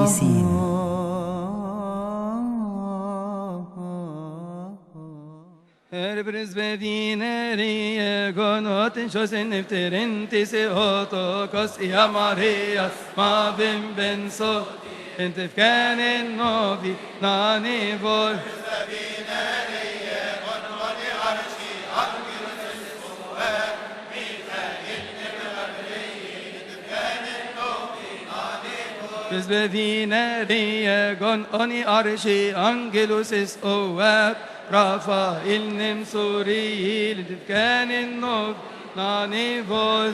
القديسين. Prisvedineri gonotin shosin nefterin se oto kos ya Maria ma bim benso entifkanin novi nani vol Prisvedineri gon oni arshi angelus is oab Rafael Nemsuri لتفكان النوب ناني فوز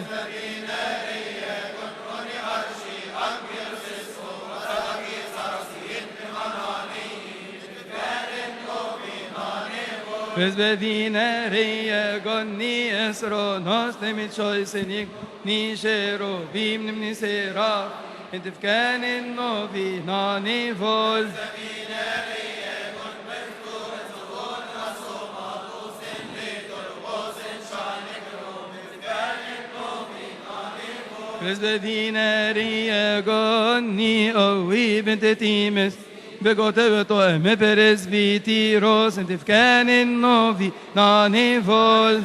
Bezvedine reye gonni esronos nemit shoysenik nishero bim nimnisera لتفكان النوب ناني فوز Presbedineri gonni ovi bentetimes begoteveto me presbiteros entifkanin novi nani vol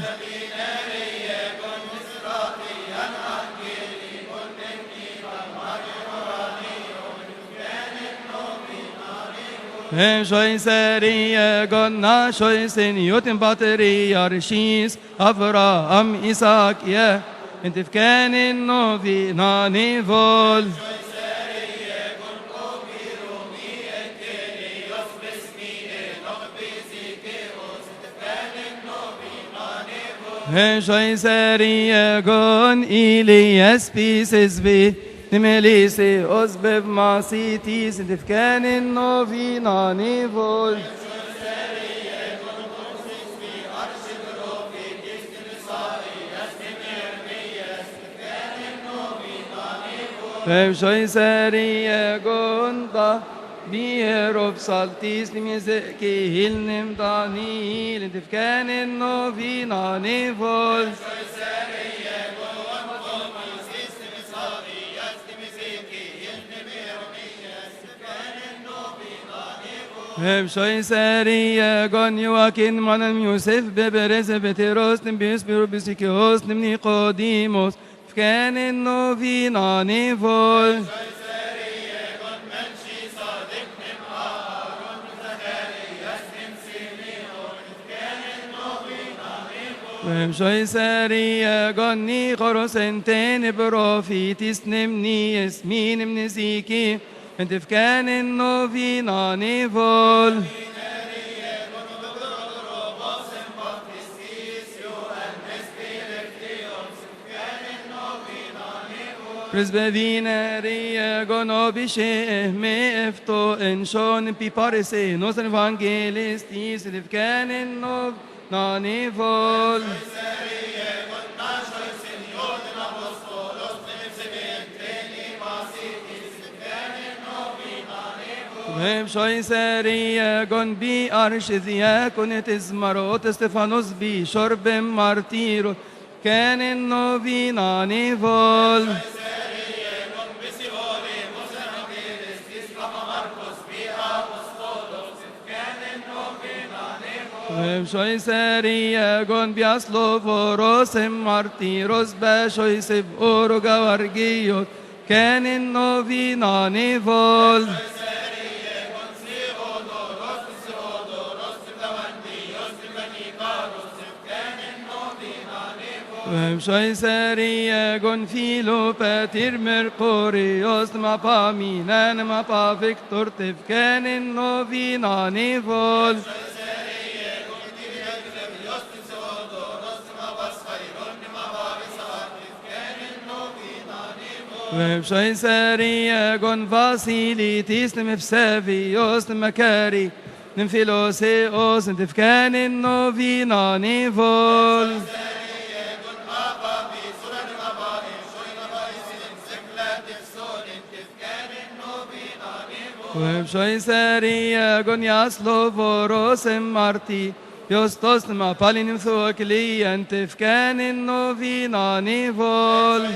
Shoy seri gonna shoy seniotin bateri arshis Avraham Isaac ye انتفكان النوفي ناني فول شوي سري جون إلياس بيسس بي نمليسي أسبب معصيتيس انتفكان النوفي ناني فول شوي سري جوندا بيروب سالتيس نميزكي هيلنم دانيل انتفكان النوفي ناني فول شوي سري جون يواكين من يوسف ببرز بتيروس نبيس بيروبسيكيوس نمني قديموس كان النوفي ناني فول شوي سري جوني قرسنتين بروفيتيس نمني اسمين من زيكي انت في كان النوفي ناني فول Presbedineri gono bishe me efto en shon pi parese nos evangelistis divkanen nov nani vol Vem shoy seri gon bi arshizia konet izmarot Stefanos bi shorbem martiro kanen novi nani vol شوي سري جون بياسلو فوروس مارتيروس بشوي سب أوروغا ورجيوت كان النوفي ناني فول شوي سري جون فيلو باتير مرقوريوس ما بامينان ما با فيكتور تف كان النوفي ناني فول شوي سري جون فاسيليتيس نمفسافيوس نمكاري نمفيلوسيوس نتفكان النوفي ناني فول شوي سري جون ياسلو فوروس مارتي يوستوس ما بالين ثوكلي انتفكان النوفي ناني فول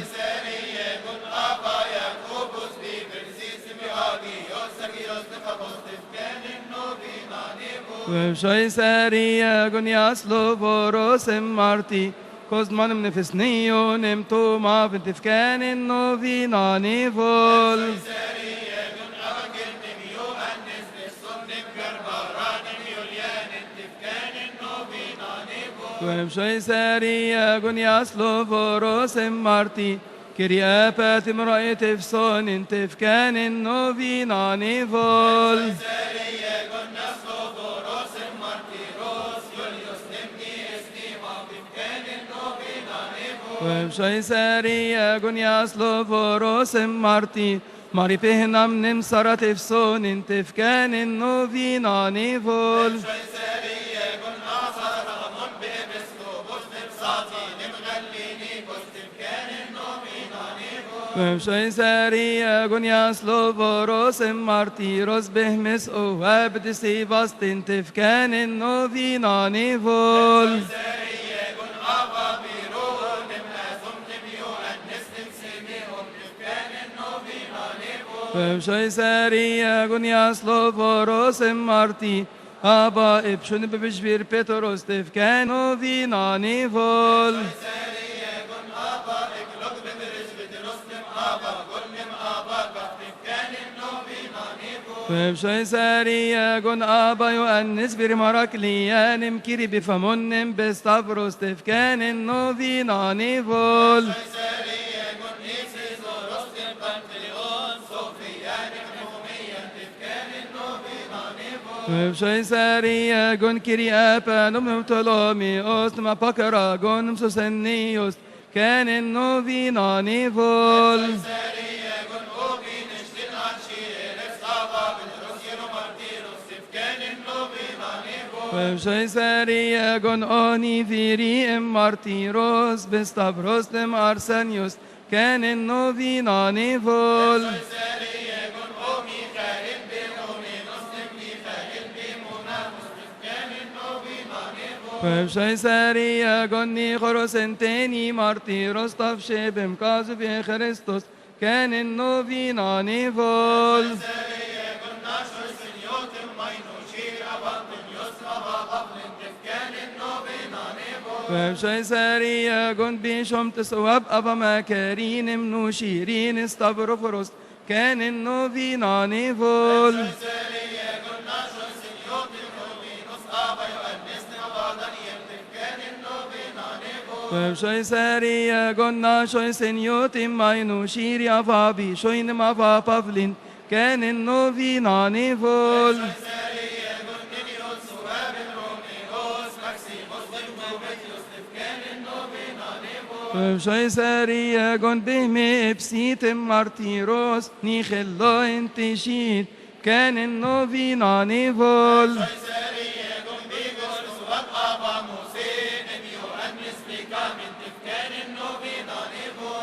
V'shoiseria gonias lovoros marti, kozmanim nefesnio nemtoma v'tifkanin novina nivol. V'shoiseria gonias lovoros marti, Kyrie patim ra'et efsonin tifkanin novina nivol. V'shoiseria gonias lovoros marti, Mari pehnam nim sarat efsonin tifkanin novina nivol. V'shoiseria gonias lovoros marti, Ros behmes o abdisi vastin tifkanin novina nivol. V'shoiseria gonias lovoros marti, Abba ipshun b'bishvir Petros tifkan novina nivol. V'shoiseria gon Abba Yoannis birmarakliyanim kiri b'famonim bestavros tifkanin novina nivol. V'shoiseria gon kiri apanum tolomi osma pakara gon susenios kanin novina nivol. V'shoiseria gon oni viri martiros bestavros dem arsenios kanin novina nivol. V'shoiseria gon nichoros enteni martiros tavshebem kazu v'Christos kanin novina nivol. V'shoiseria gon bishom tesawab aba makarinim nushirin stavroforos kanin novina nivol. V'shoiseria gon nashoy senyotim mainu shiri avabi shoinim ava pavlin kanin novina nivol. V'shoiseria gon bihme epsitim martiros nichelo intishit kanin novina nivol.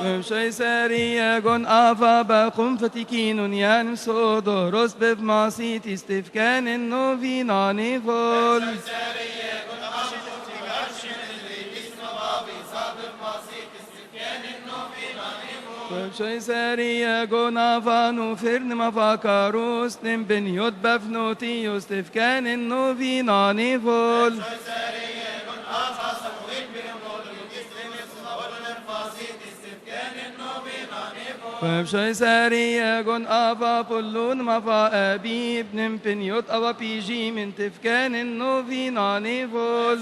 V'shoiseria gon ava baqum fatikinun yan sodoros bev masit istifkanin novina nivol. V'shoiseria gon ava nufirnim ava karus nim ben yod bavnotios tifkanin novina nivol. V'shoiseria gon ava pullun mava abib nim ben yod ava piji min tifkanin novina nivol.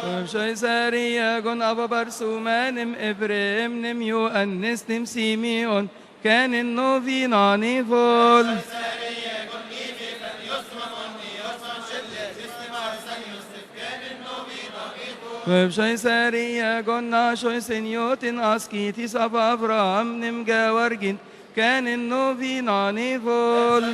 V'shoiseria gon ava barsumanim Evrem nim Yoannis nim Simeon kanin novina nivol. V'shoiseria gon nashoy senyotin askitis ava Avraham nim gawargin kanin novina nivol.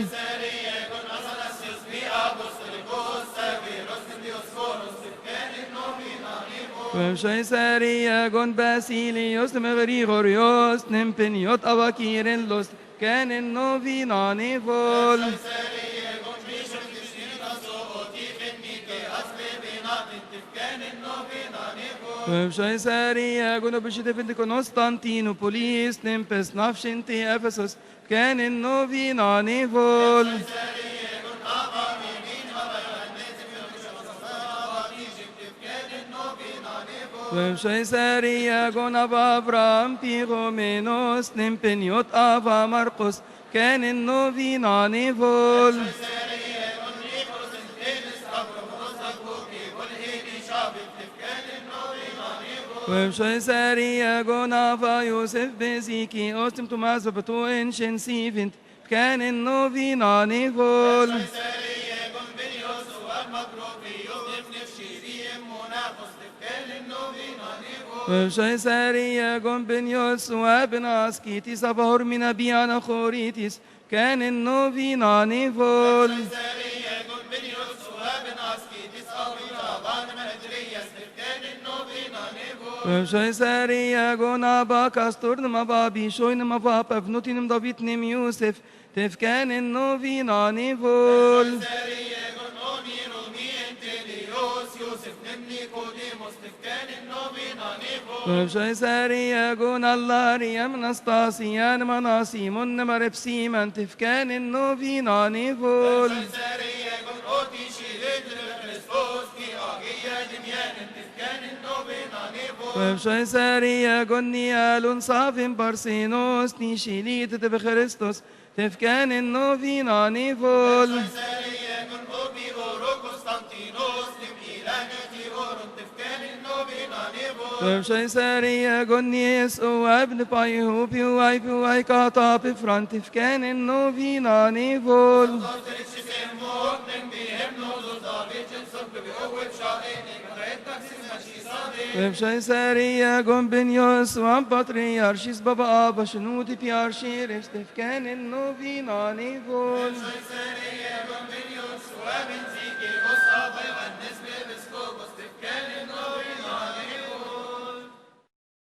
V'shoiseria gon Basilios nim Grigorios nim Peniot ava Kyrillos kanin novina nivol. Kaisaria gunobishite Constantinopolis nempes nafshinti Ephesus canin novina nevol. Kaisaria gonava Avram Piromenos nempeniot Ava Marcos canin novina nevol. Kaisaria gonava Yosef Beziki ostim Tomas Vapatuin Shensivint canin novina nevol. Kaisaria gombenios wabenas kitis abahor mina biana choritis canin novina nevol. Kaisaria gonaba Castornum ababi shoinum abab avnutinum Davidnim Yosef tefcanin novina nevol. Kaisaria gonallariam Nastasian manasimun marepsiman tefcanin novina nevol. Kaisaria gonialun savim Barsinos nishilit tebechristos tefcanin novina nevol. Kaisaria gonies o abn paihu piuai piuai kata pifrant tefcanin novina nevol. Kaisaria gombenios wan patriarchis baba aba shnuti piarshirish tefcanin novina nevol. Kaisaria gombenios wan zikos